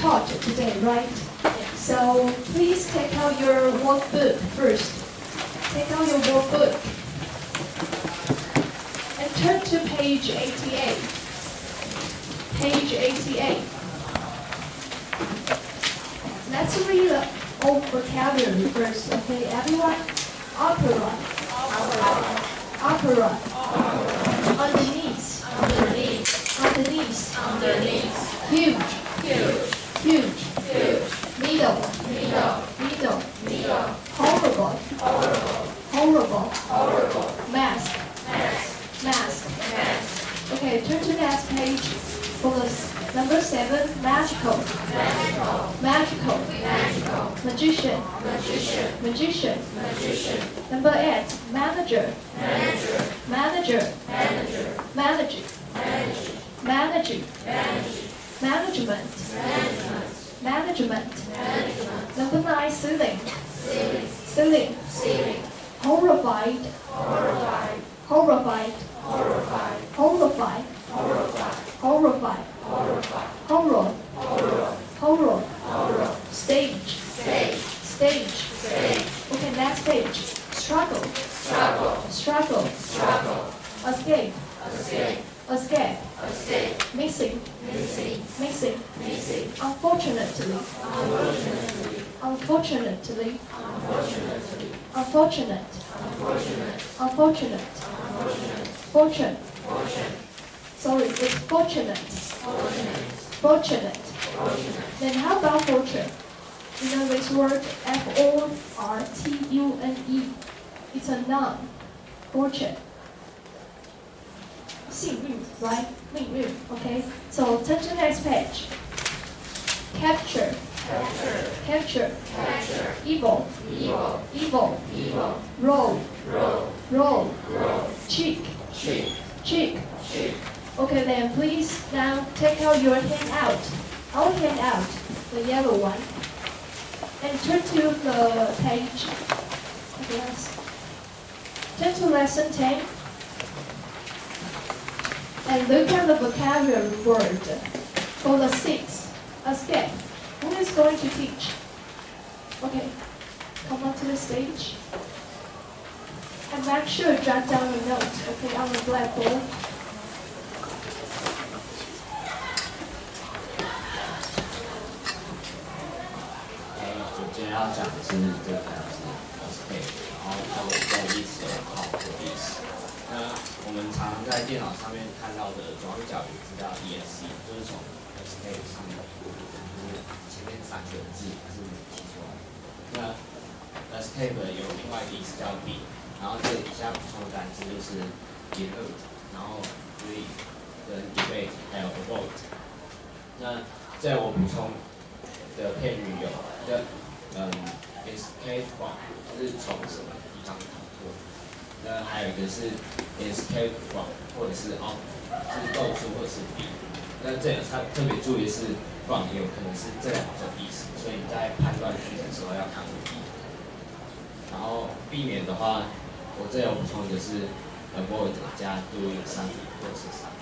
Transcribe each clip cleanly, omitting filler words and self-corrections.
taught today, right? So please take out your workbook first. Take out your workbook and turn to page 88. Page 88. Let's read the old vocabulary first, okay, everyone? Opera. Opera. Underneath. Huge. Middle. Horrible. Mask. Okay, turn to the next page for the number 7, magical. Magician. Number 8, manager. Management. Number 9, ceiling. Horrified. Horror. Stage. Okay, next page. Struggle. Escape. Missing. Unfortunately. Fortune. Sorry, it's fortunate. Then how about fortune? You know this word fortune. It's a noun. Fortune. 幸运, right? 命运, okay? So turn to the next page. Capture. Evil. Roll. Cheek. Okay, then please now take out your handout. Our handout, the yellow one. And turn to the page. Yes. Turn to lesson 10. And look at the vocabulary word. For the 6, escape. Who is going to teach? Okay, come on to the stage. And make sure you jot down your notes, okay, on the blackboard.我今天要讲的是这个单词 escape， 然后它的意思有逃脱的意思。那我们常常在电脑上面看到的中央角有字叫 ESC， 就是从 escape 上面就是前面3个字它是提出来的。那 escape 有另外一个意思叫避，然后这底下补充的单词就是 elude， 然后 flee 跟 evade 还有 avoid。那在我补充的片语有一个escape from， 就是从什么地方逃脱。那还有一个是 escape from， 或者是是构出或者是避。那这里它特别注意的是 from 也有可能是这2种意思，所以你在判断句子的时候要看问题。然后避免的话，我这里有补充一个是 avoid 加 doing something 或者是 something。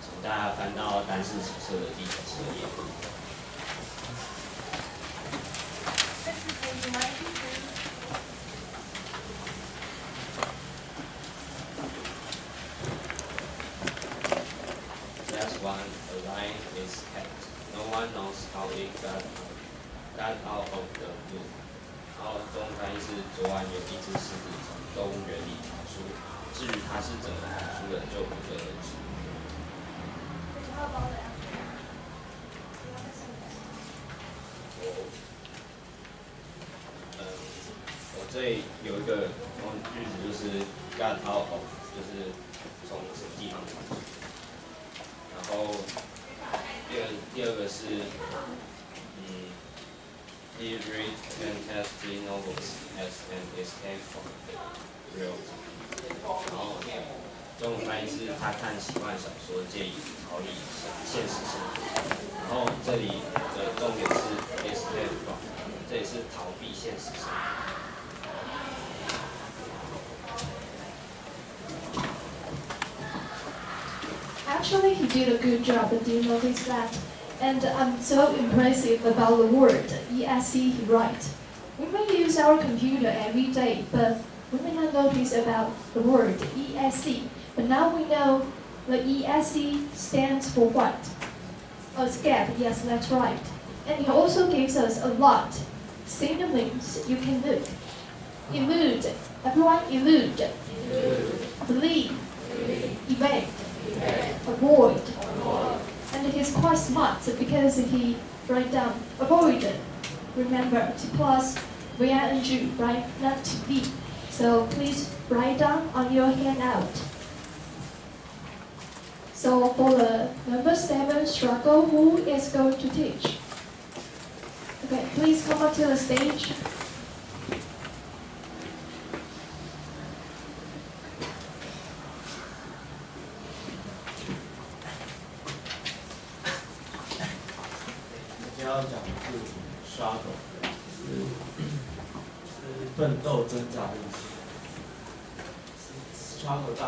请大家翻到单字手册的第17页。Last one, a line is kept. No one knows how it got out of the room. 然后中文翻译是昨晚有一只狮子从动物园里逃出，至于它是怎么逃出的，就不得而知。我这里有一个句子，就是 got out of， 就是从什么地方逃出。然后第二个是he read fantastic novels as an escape from reality。然后中文翻译是他看奇幻小说借以逃离现实生活。然后这里的重点是 escape from， 这里是逃避现实生活。actually, he did a good job. Do you notice that? And I'm so impressive about the word ESC he write. We may use our computer every day, but we may not notice about the word ESC. But now we know the ESC stands for what? A scab, yes, that's right. And he also gives us a lot synonyms you can look. Elude, everyone elude. Believe, evade, avoid. And he's quite smart because he write down avoid. Remember to plus VING, right? Not to be. So please write down on your handout. So for the number 7 struggle, who is going to teach? Okay, please come up to the stage.要讲的是 struggle， 是奋斗、挣扎的意思。struggle 搭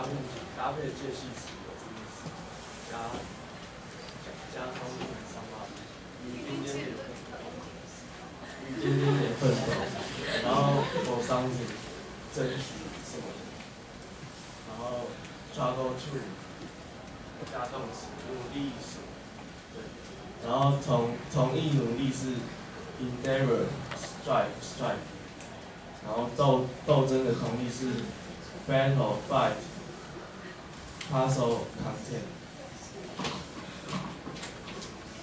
配介系词有什么意思？加通用上嘛，与尖尖点奋斗，然后 for something 争取什么，然后 struggle to 加动词努力什么。 然后同意努力是 endeavor strive， 然后斗争的同义是 battle fight， puzzle content。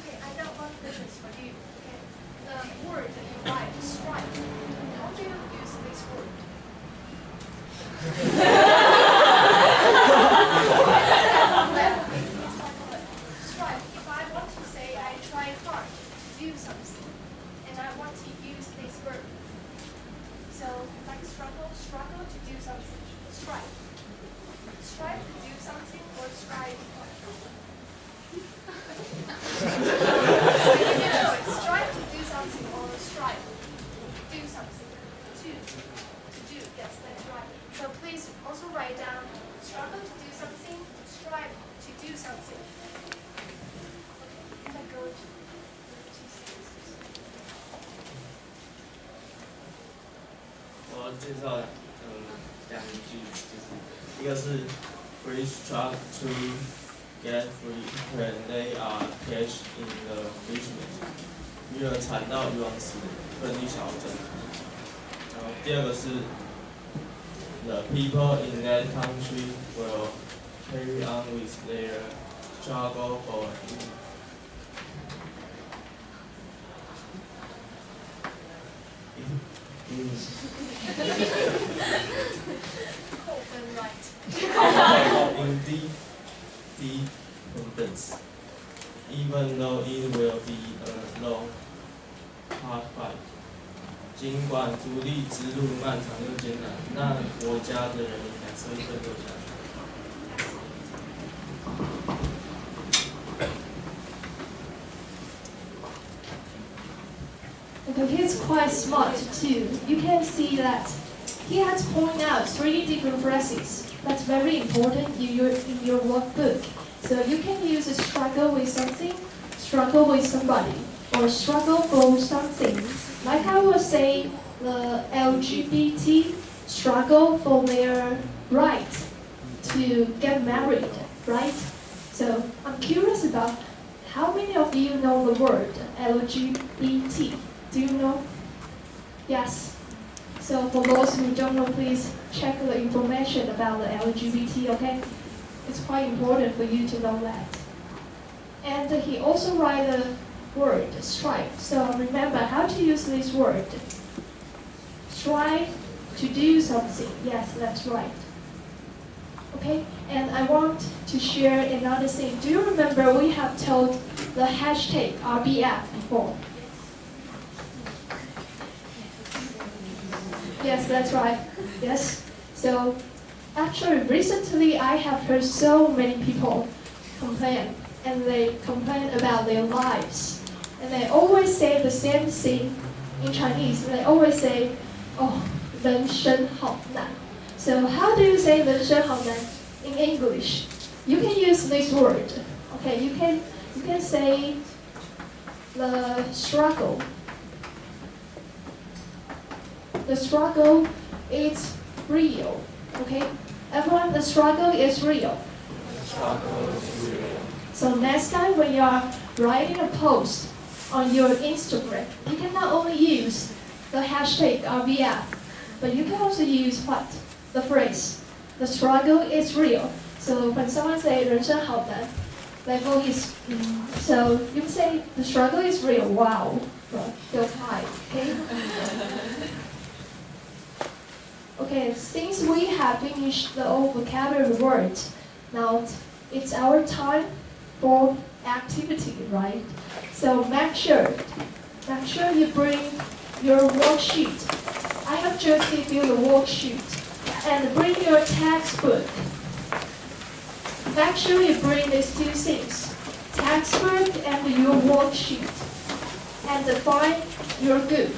Okay, I got one question for you. Okay, the word that you write, strive. How do you use this word? Strive. If I want to say I try hard to do something, and I want to use this word. So, like struggle to do something. Strive. Strive to do something or strive. Strive to do something or strive. Do something. To do. Yes, that's right. So please also write down struggle to do something, strive to do something. Okay, go to 我要介绍两个句子，就是一个是 free struggle to get free when they are catch in the fishnet， 鱼儿缠到渔网时，奋力想要挣脱。然后第二个是 the people in that country will carry on with their struggle for independence, even though it will be a long, hard fight. 尽管独立之路漫长又艰难，那国家的人民还是会奋斗下去。 Okay, he's quite smart too. You can see that he has pointed out 3 different phrases. That's very important in your workbook. So you can use a struggle with something, struggle with somebody, or struggle for something. Like I was saying, the LGBT struggle for their right to get married, right? So I'm curious about how many of you know the word LGBT? Do you know? Yes. So for those who don't know, please check the information about the LGBT, okay? It's quite important for you to know that. And he also write the word strive. So remember how to use this word. Strive to do something. Yes, that's right. Okay, and I want to share another thing. Do you remember we have told the hashtag RBF before? Yes, that's right. Yes. So actually recently I have heard so many people complain, and they complain about their lives. And they always say the same thing in Chinese. They always say, oh, 人生好难. So how do you say 人生好难 in English? You can use this word. Okay, you can say the struggle. The struggle is real. Okay, everyone, the struggle is real. So next time when you are writing a post on your Instagram, you can not only use the hashtag RVF, but you can also use what? The phrase, the struggle is real. So when someone say 人生好难, level is, so you can say the struggle is real. Wow, feel high. Okay. Okay, since we have finished the old vocabulary words, now it's our time for activity, right? So make sure you bring your worksheet. I have just given you the worksheet. And bring your textbook. Make sure you bring these two things, textbook and your worksheet. And find your group.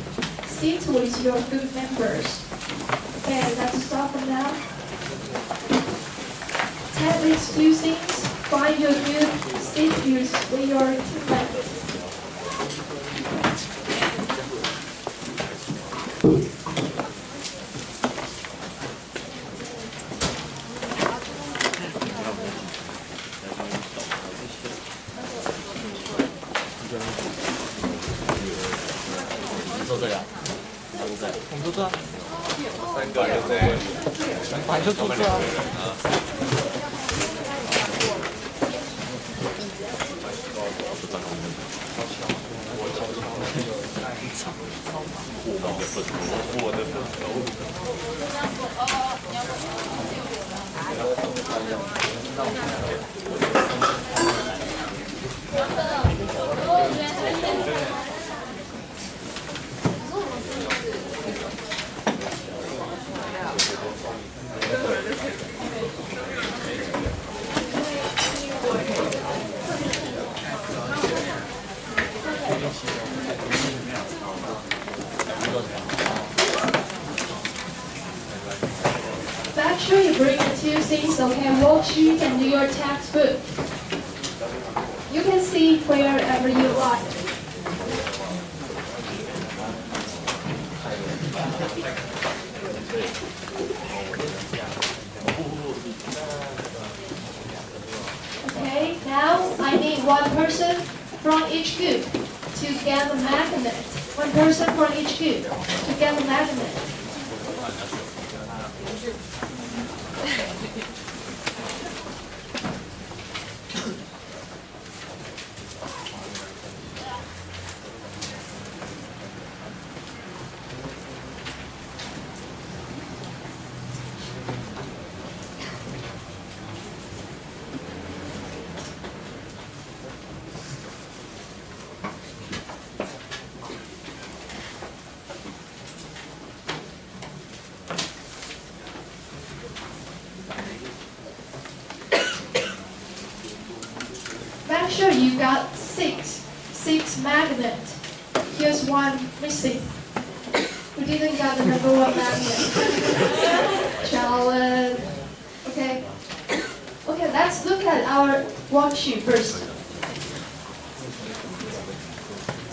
Sit with your group members. Okay, let's start from now. Take these two things, find your group, sit with your team members. Make sure you bring the two things, okay, worksheet and your textbook. You can see wherever you like. Okay, now I need one person from each group to get the magnet. One person from each group to get the magnet. Make sure you got six magnets. Here's one missing. We didn't get the number one magnet. Challenge. Okay. Okay, let's look at our worksheet first.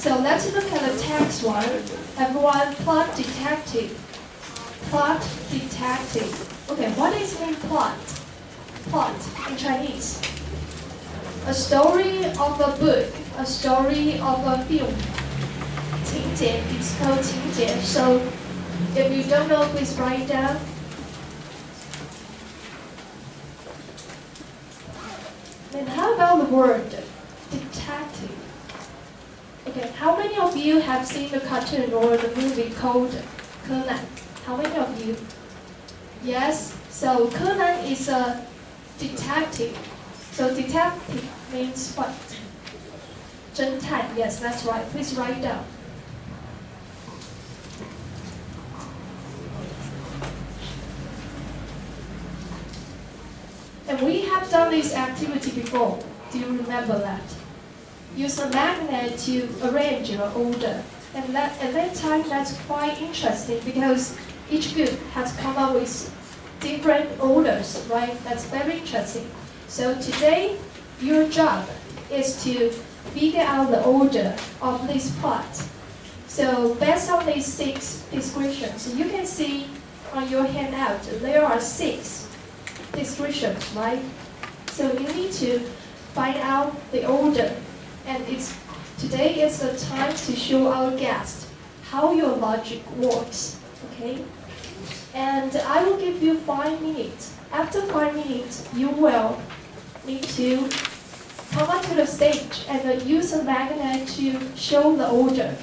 So let's look at the text one. Everyone, plot detective. Plot detective. Okay, what is mean plot? Plot in Chinese. A story of a book, a story of a film. 情节, it's called 情节. So if you don't know, please write it down. Then how about the word detective? Okay, how many of you have seen the cartoon or the movie called Conan? How many of you? Yes, so Conan is a detective. So detective means what? 侦探, yes, that's right. Please write it down. And we have done this activity before. Do you remember that? Use a magnet to arrange your order. And at that time, that's quite interesting because each group has come up with different orders, right? That's very interesting. So today, your job is to figure out the order of this part. So based on these 6 descriptions, you can see on your handout there are 6 descriptions, right? So you need to find out the order, and today is the time to show our guests how your logic works, okay? And I will give you 5 minutes. After 5 minutes, you will need to come up to the stage and use a magnet to show the order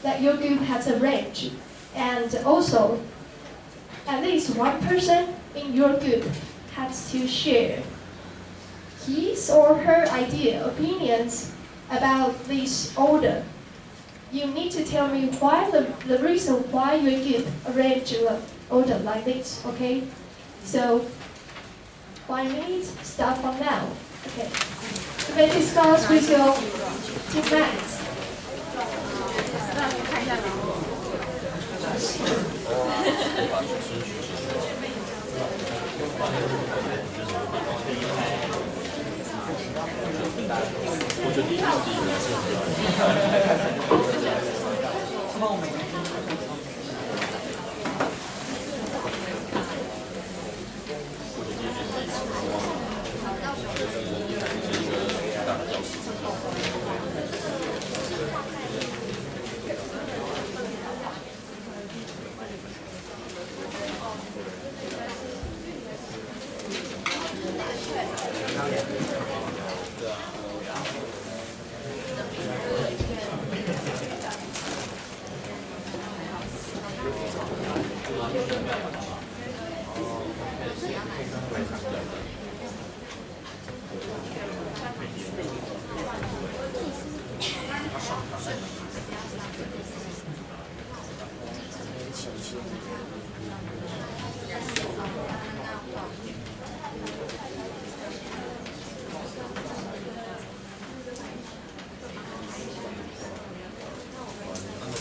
that your group has arranged. And also, at least one person in your group has to share his or her opinions about this order. You need to tell me why the reason why your group arranged the order like this, okay? So, 5 minutes, start from now, okay? You may discuss with your teammates.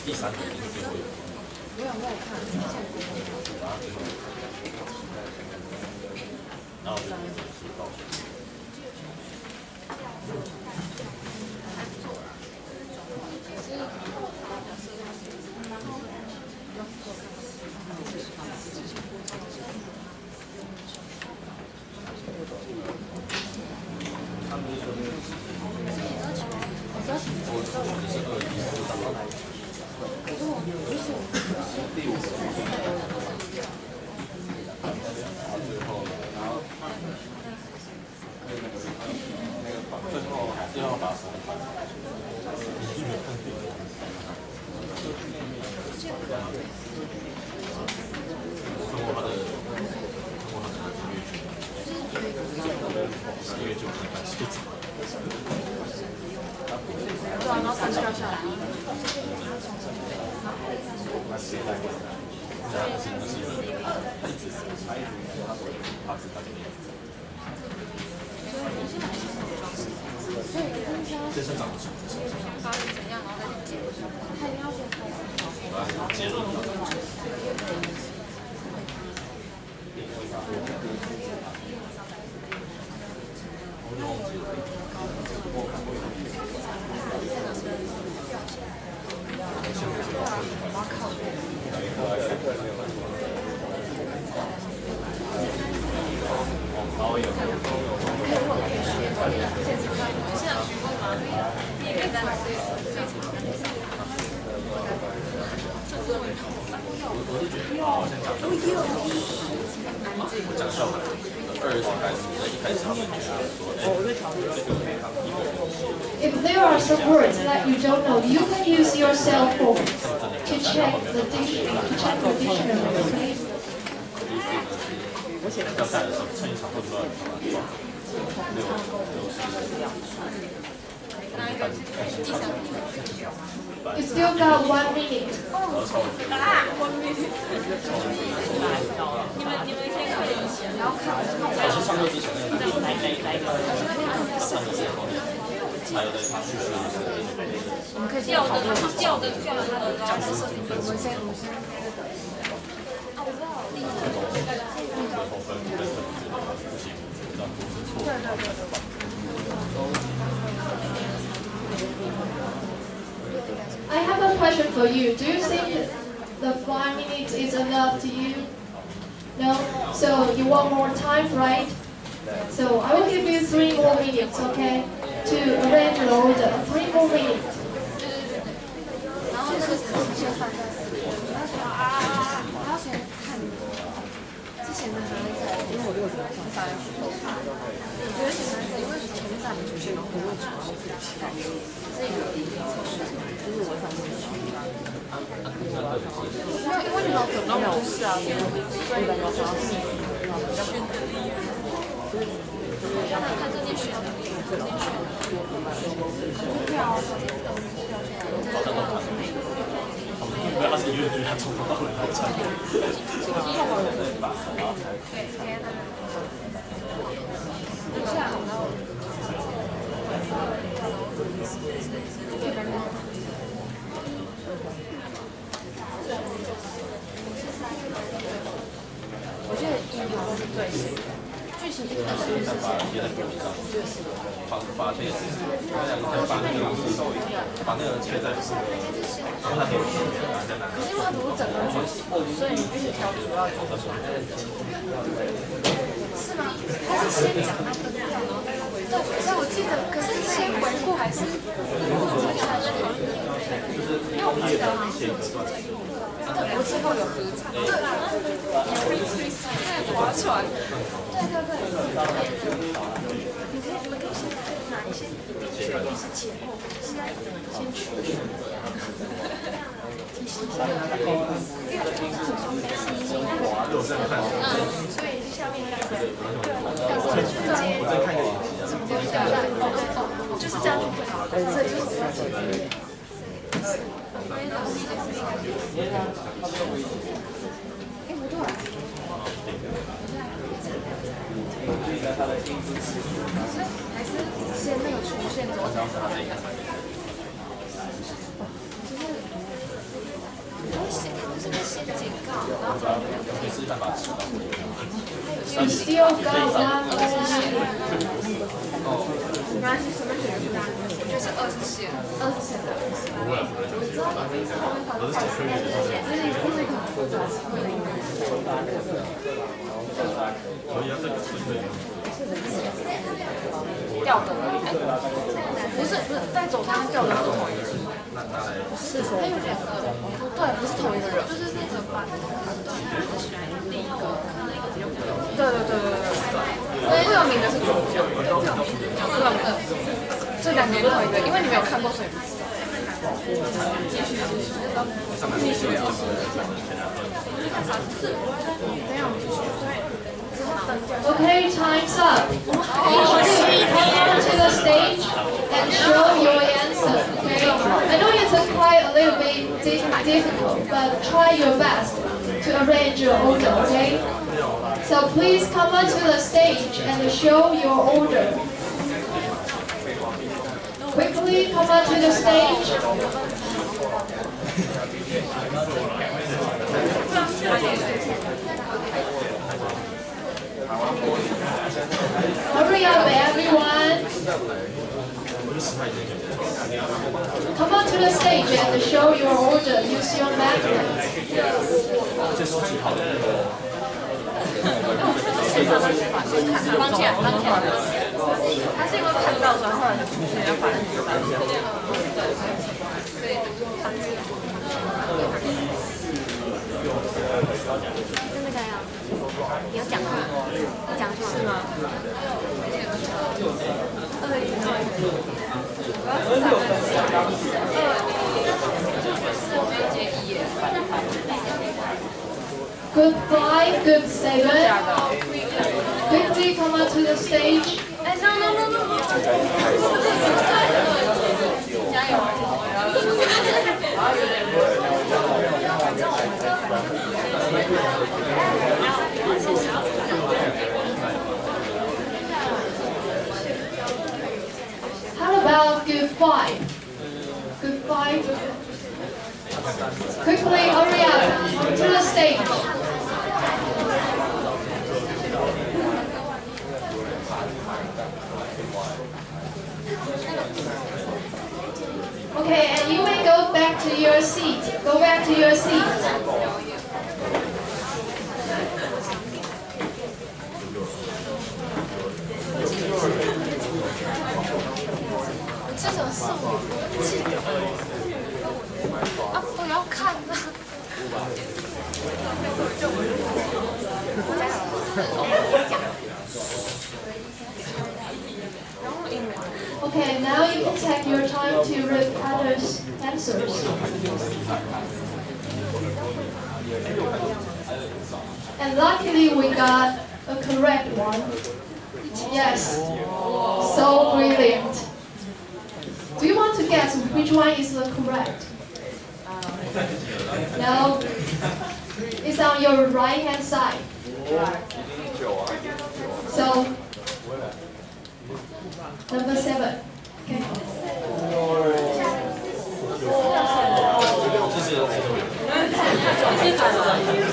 第3题是最后一题。我有看。然后就提报。他们是说没有时间。我是214档。 第5个，最后，然后最后把手放上去。通过他的音乐剧可能睡着。对啊，然后3次要下来。 这是长得出，发育怎样，然后再结论。他一定要先结论。If there are some words that you don't know, you can use your cell phone to check the dictionary. Okay? 要带的时候趁一场会不会You still got 1 minute. 你们先看一下，然后看。还是上课之前那个上课之后，还有在他去学我们可以叫的，他的讲师设定分数。我们先。啊，我知道。最后分不行，这样不是错。对。question for you. Do you think the 5 minutes is enough to you? No? So you want more time, right? So I will give you 3 more minutes, okay? To arrange your order. 3 more minutes. 然后那个先放在还要先看之前的还会在，因为我6点上班，我觉得前3次因为前3没出现，然后我出现，这个就是我上面去。没有，因为你老走到不是啊，所以我主要是看这里选的，不要是因为觉得他从头到尾都穿。我觉得1号是最新的，剧情1号是把别的给我上，把那个把那个切在是个，然后他可以在哪？可是因为它不是整个剧情，所以你必须挑主要角色。是吗？他是先讲他分掉，然后再回顾。对，所以我记得，可是先回顾还是？因为我不记得好像是。对，我之后有合场。对啦，划船。对。你们可以先哪一些确定是前后，先去。所以下面那个，我再看一个，就是这样，这就是不对。还是先那个出现之后再说这个。先警告，然后You still got 1 more minute. 没关系，随便选一个答案。我觉得是20线，20线的。我知道你后面考试这是一个很复杂的一个。可以啊，这个是可以。掉的，不是，在走堂掉的是同一个人。是说他有2个，对，不是同一个人，就是那个把那个是选第一个，对，最有名的是主角，这2个是同一个，因为你没有看过，所以不知道。继续。Okay, time's up. Each of you come onto the stage and show your answer. Okay? I know it's quite a little bit difficult, but try your best to arrange your order. Okay? So please come onto the stage and show your order. Quickly come onto the stage. Hurry up, everyone! Come on to the stage and show your order. Use your magnet. 放起来。他是因为看到，所以后来就出现要把那个搬起来。对，放起来。真的这样？你有讲吗？你讲出来是吗？Good 5, good 7. Quickly come onto the stage. No. 加油！How about good 5? Good 5. Quickly hurry up onto the stage. Okay, and you may go back back to your seat. Go back to your seat. Okay, now you can take your time to read others' answers. And luckily we got a correct one. Yes, so brilliant. Do you want to guess which one is the correct? No, it's on your right hand side. So, number 7. Okay.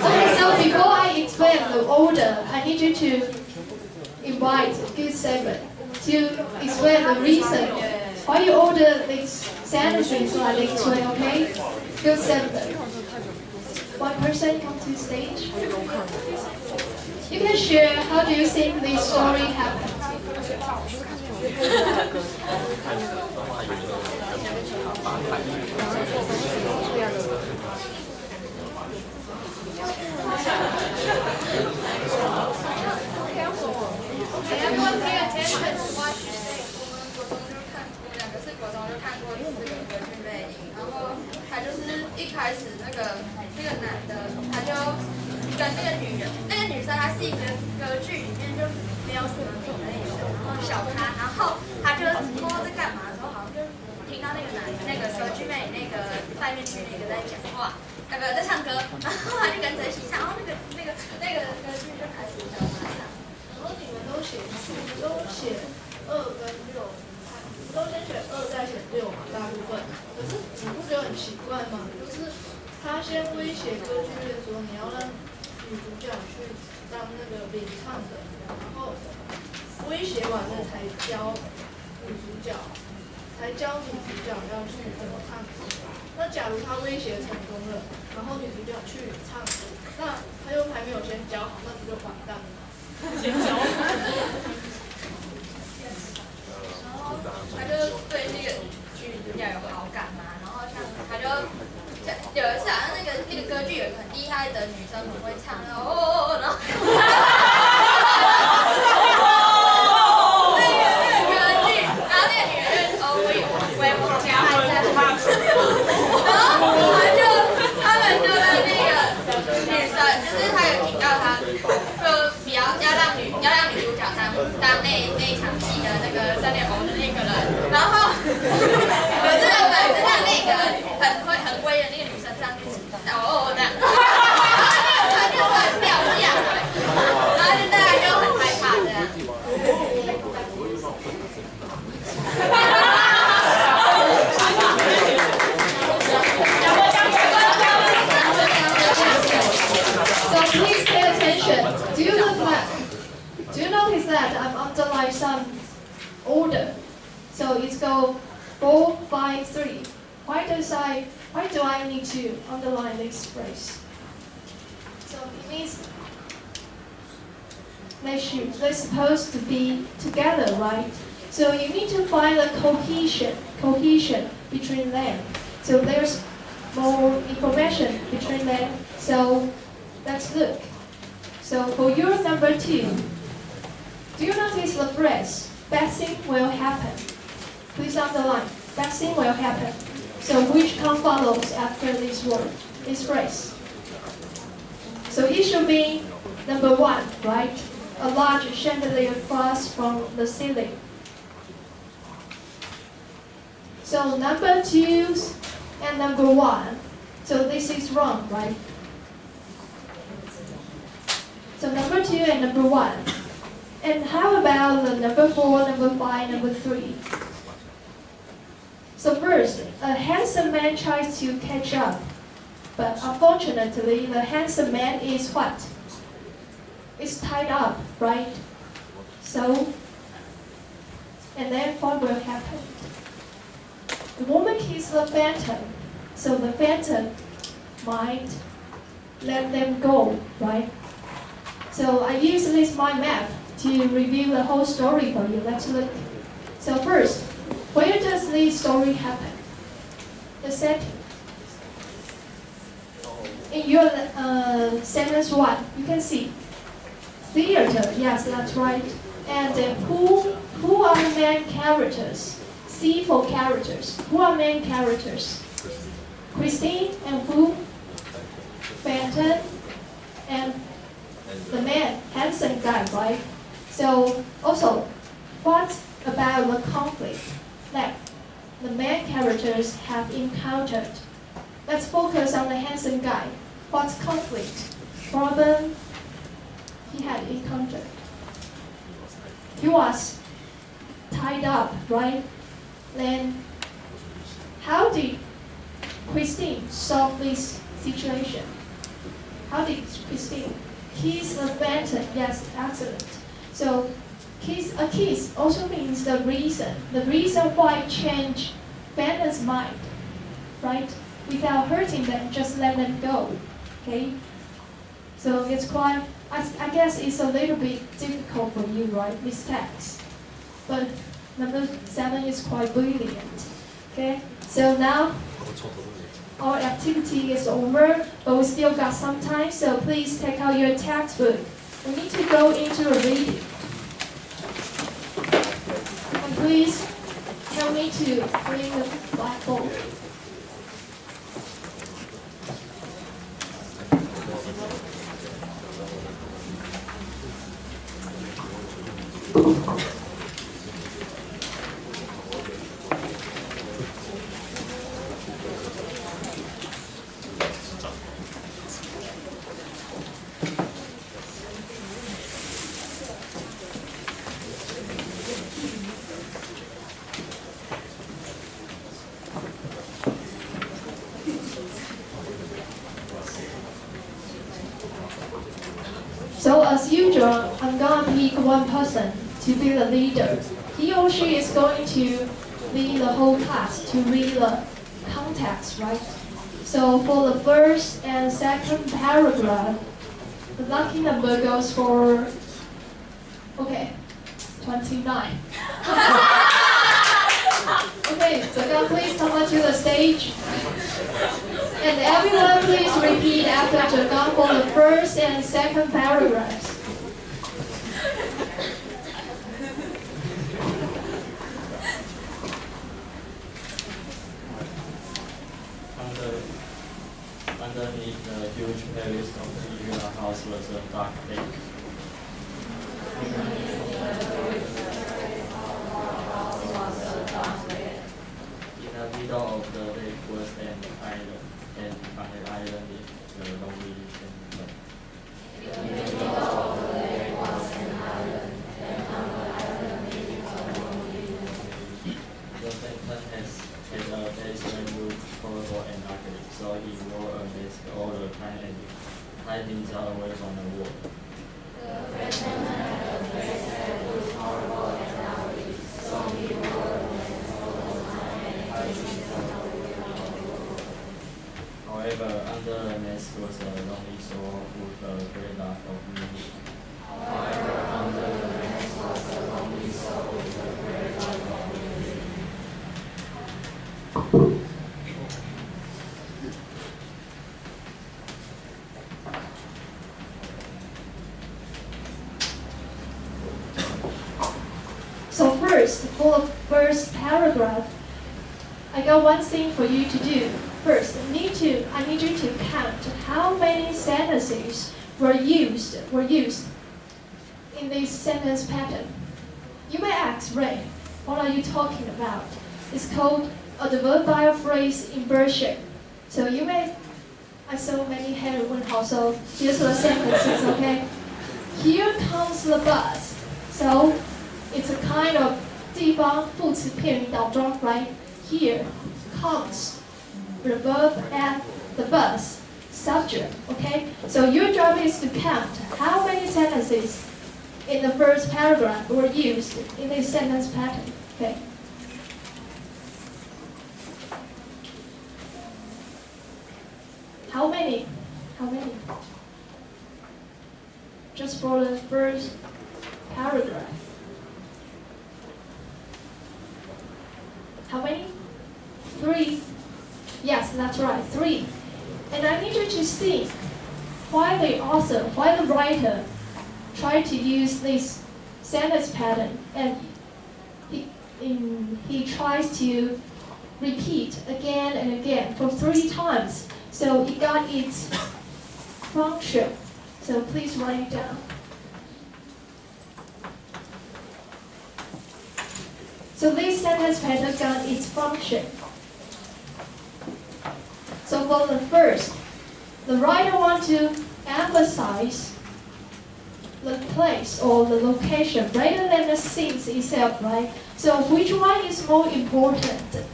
Okay, so before I explain the order, I need you to invite Good 7 to explain the reason why you order these sentences like this way, okay? Good 7. One person come to the stage. You can share how do you think this story happened.一开始那个男的，他就跟那个女人，那个女生她是一个歌剧里面就没有什么名的那种，然后小咖，然后他就不知道在干嘛的时候，好像就听到那个歌剧妹那个外面去那个在讲话，在唱歌，然后他就跟着一起唱，然后那个歌剧就开始教他唱。然后你们都写2跟6，都先选2再选6嘛，大部分。可是你不觉得很奇怪吗？就是他先威胁歌剧院说你要让女主角去当那个领唱的，然后威胁完了才教女主角要去怎么唱歌。那假如他威胁成功了，然后女主角去唱歌，那他又还没有先教好，那不就完蛋了？先教。他就对那个女主角有好感嘛，然后像他就有一次好像那个歌剧有一个很厉害的女生很会唱，然后那个歌剧，然后那个女人就我也不教，然后他们就在那个女生，就是他有警告他，就不要让女主角当那一场戏的那个3脸红的那个人，然后可是本身让那个很威的那个女生上去这样，他就会掉下来，然后就大家就很害怕这样。So please pay attention. Do you notice that I've underlined some order? So it's go 4, 5, 3. Why do I need to underline this phrase? So it means they're supposed to be together, right? So you need to find the cohesion between them. So there's more information between them. So let's look. So for your number 2, do you notice the phrase, bad thing will happen? Please underline, bad thing will happen. So which come follows after this word, this phrase? So it should be number 1, right? A large chandelier falls from the ceiling. So number 2 and number 1. So this is wrong, right? So number 2 and number 1. And how about the number 4, number 5, number 3? So first, a handsome man tries to catch up. But unfortunately, the handsome man is what? It's tied up, right? So, and then what will happen? The woman kills the phantom. So the phantom might let them go, right? So I use this mind map to review the whole story for you. Let's look. So first, where does this story happen? The setting. In your sentence 1, you can see theater. Yes, that's right. And who are the main characters? C for characters. Who are main characters? Christine and who? Phantom and the man, handsome guy, right? So also, what about the conflict that the main characters have encountered? Let's focus on the handsome guy. What conflict, problem he had encountered? He was tied up, right? Then how did Christine solve this situation? How did Christine kiss the phantom? Yes, excellent. So a kiss also means the reason why change phantom's mind, right? Without hurting them, just let them go, okay? So it's quite, I guess it's a little bit difficult for you, right, this text. But number 7 is quite brilliant, okay? So now, our activity is over, but we still got some time, so please take out your textbook. We need to go into a reading. And please tell me to bring the blackboard. So as usual, I'm gonna pick one person to be the leader. He or she is going to lead the whole class to read the context, right? So for the first and second paragraph, the lucky number goes for, okay, 29. Okay, so now please come onto the stage. And everyone please repeat after Jagan for the first and second paragraphs. Underneath the huge palace of the house was a dark lake. In the middle of the lake was an island, and by the island is the lonely kingdom. The phantom had a basement roof, horrible and ugly, so he wore a mask all the time and hid himself away from the world. However, under the mask was a lonely soul with a great love of meaning. So first, for the first paragraph, I got one thing for you to do. First, I need you to count how many sentences were used in this sentence pattern. You may ask, Ray, what are you talking about? It's called a verb by a phrase inversion. So you may, I saw many hands went also. Here's the sentences, okay? Here comes the bus. So it's a kind of 地方副词片语倒装, right? Here comes the verb and the bus, subject, okay? So your job is to count how many sentences in the first paragraph were used in this sentence pattern, okay? How many? How many? Just for the first paragraph. How many? 3. Yes, that's right, 3. And I need you to see why the author, why the writer tried to use this sentence pattern, and he tries to repeat again and again for 3 times. So it got its function. So please write it down. So this sentence pattern got its function. So for the first, the writer wants to emphasize the place or the location rather than the scenes itself, right? So which one is more important?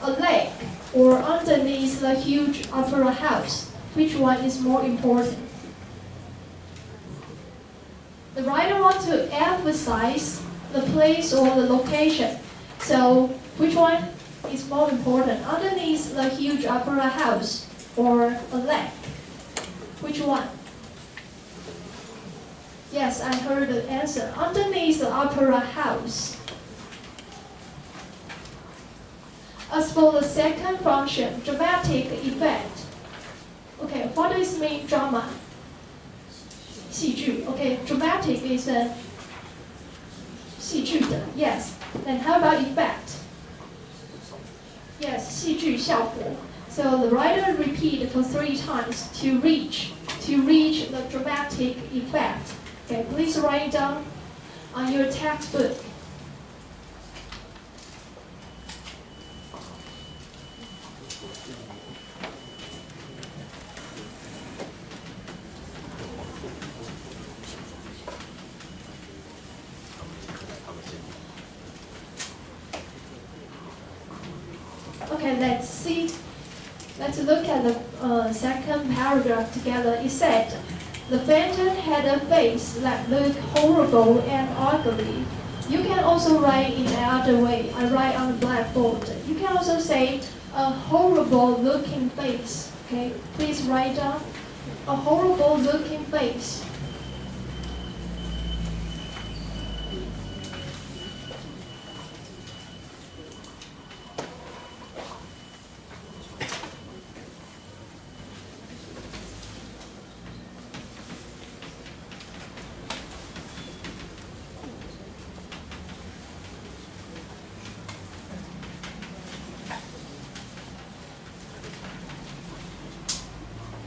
A lake or underneath the huge opera house? Which one is more important? The writer wants to emphasize the place or the location. So which one is more important? Underneath the huge opera house or a lake? Which one? Yes, I heard the answer. Underneath the opera house. As for the second function, dramatic effect. Okay, what does it mean drama? 戏剧. Okay, dramatic is a 戏剧的. Yes. And how about effect? Yes, 戏剧效果. So the writer repeated for 3 times to reach the dramatic effect. Okay, please write it down on your textbook. Okay, let's see. Let's look at the second paragraph together. It said, the phantom had a face that looked horrible and ugly. You can also write in another way. I write on the blackboard. You can also say a horrible looking face. Okay, please write down a horrible looking face.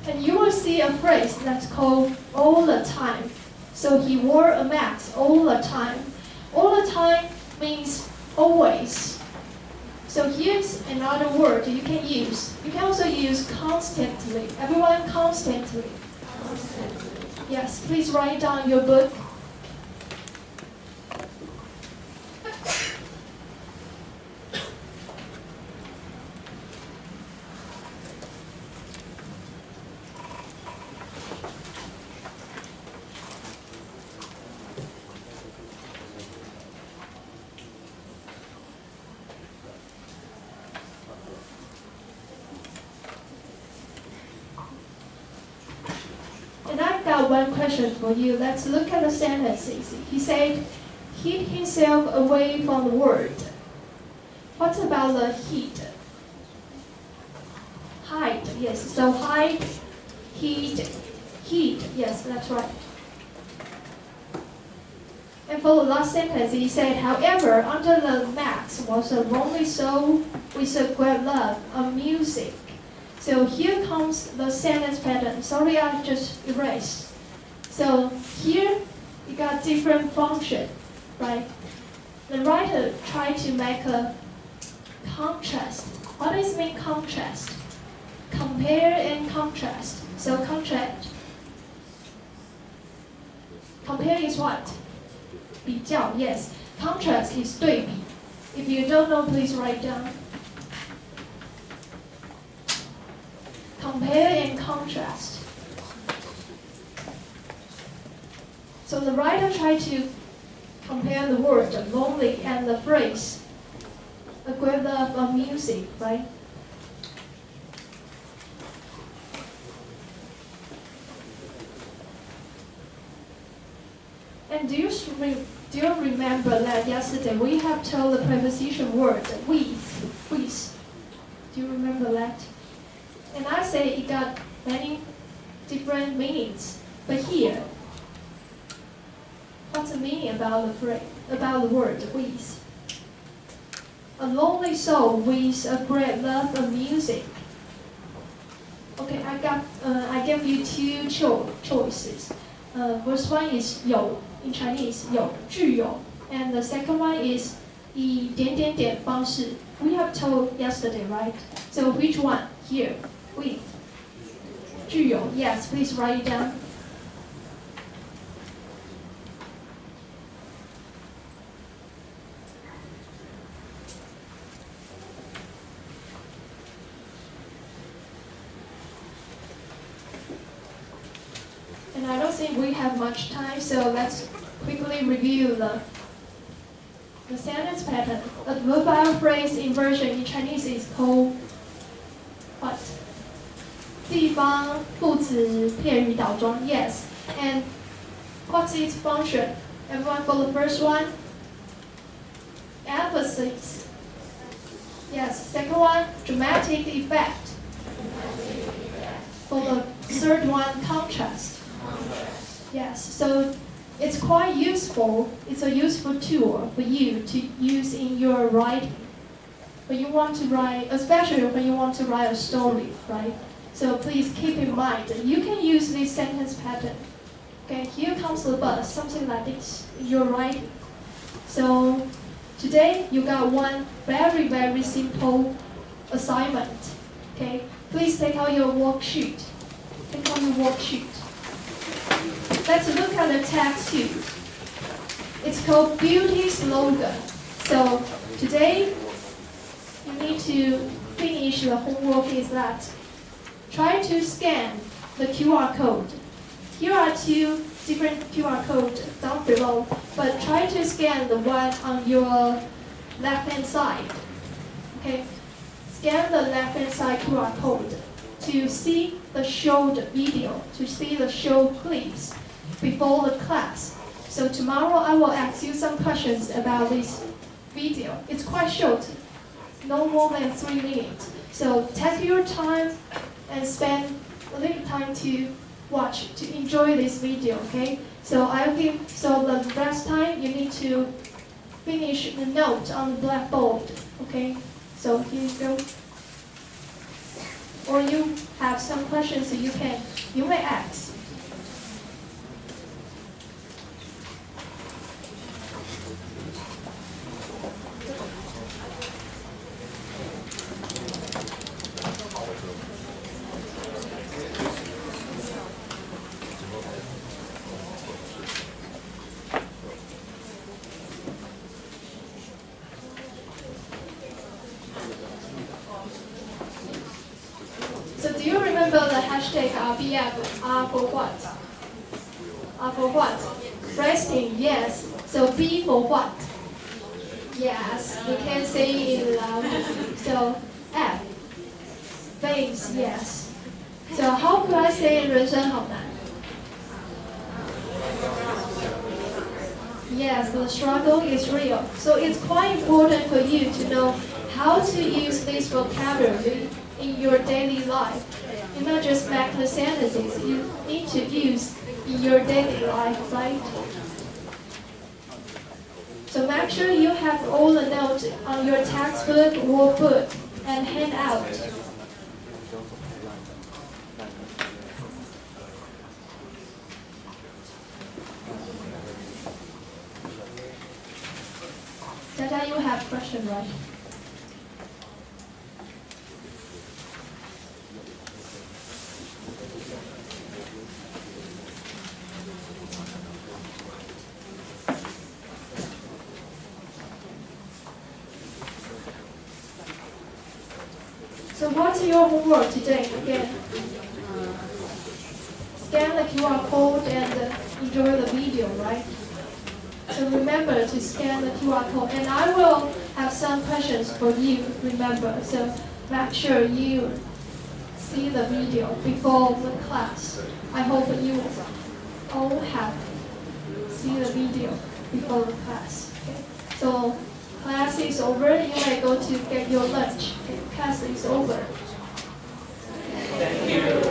And you will see a phrase that's called all the time. So he wore a mask all the time. All the time means always. So here's another word you can use. You can also use constantly. Everyone, constantly. Yes, please write down your book. And I've got one question for you. Let's look at the sentences. He said, hid himself away from the world. What about the hid? Hide, yes. So hide, hid, yes, that's right. And for the last sentence, he said, however, under the mask was a lonely soul with a great love of music. So here comes the sentence pattern. Sorry, I just erased. So here, you got different function, right? The writer tried to make a contrast. What does it mean, contrast? Compare and contrast. So contrast. Compare is what? 比较, yes. Contrast is 对比. If you don't know, please write down. Compare and contrast. So the writer tried to compare the word lonely and the phrase a great love of music, right? And do you remember that yesterday we have told the preposition word with? Do you remember that? And I say it got many different meanings. But here, what's the meaning about the phrase, about the word with? A lonely soul with a great love of music. Okay, I gave you two choices. First one is 有 in Chinese 有具有, and the second one is 以点点点方式. We have told yesterday, right? So which one here? With 具有. Yes, please write it down. And I don't think we have much time, so let's quickly review the sentence pattern. A mobile phrase inversion in Chinese is called what? 地方副词片语倒装. Yes. And what's its function? Everyone for the first one? Emphasis. Yes. Second one, dramatic effect. For the third one, contrast. Yes, so it's quite useful. It's a useful tool for you to use in your writing. When you want to write, especially when you want to write a story, right? So please keep in mind that you can use this sentence pattern. Okay, here comes the bus, something like this in your writing. So today you got one very, very simple assignment. Okay, please take out your worksheet. Take out your worksheet. Let's look at the text too. It's called Beauty Slogan. So today, you need to finish the homework is that try to scan the QR code. Here are two different QR codes down below, but try to scan the one on your left-hand side. Okay, scan the left-hand side QR code to see the showed video, to see the show clips before the class. So tomorrow I will ask you some questions about this video. It's quite short, no more than 3 minutes. So take your time and spend a little time to watch, to enjoy this video, okay? So the rest time you need to finish the note on the blackboard, okay? So here you go. Or you have some questions you may ask. So do you remember the hashtag RBF? R for what? R for what? Resting, yes. So B for what? Yes, you can say it loud. So F, face, yes. So how could I say 人生好难? Yes, the struggle is real. So it's quite important for you to know how to use this vocabulary in your daily life. You not just make the sentences, you need to use in your daily life, right? So make sure you have all the notes on your textbook, workbook, and handout. Dada, you have a question, right? So what's your homework today? Again, scan the QR code and enjoy the video, right? So remember to scan the QR code, and I will have some questions for you, remember. So make sure you see the video before the class. I hope you all have see the video before the class. Okay? So class is over, you may go to get your lunch. Okay? Class is over. Thank you.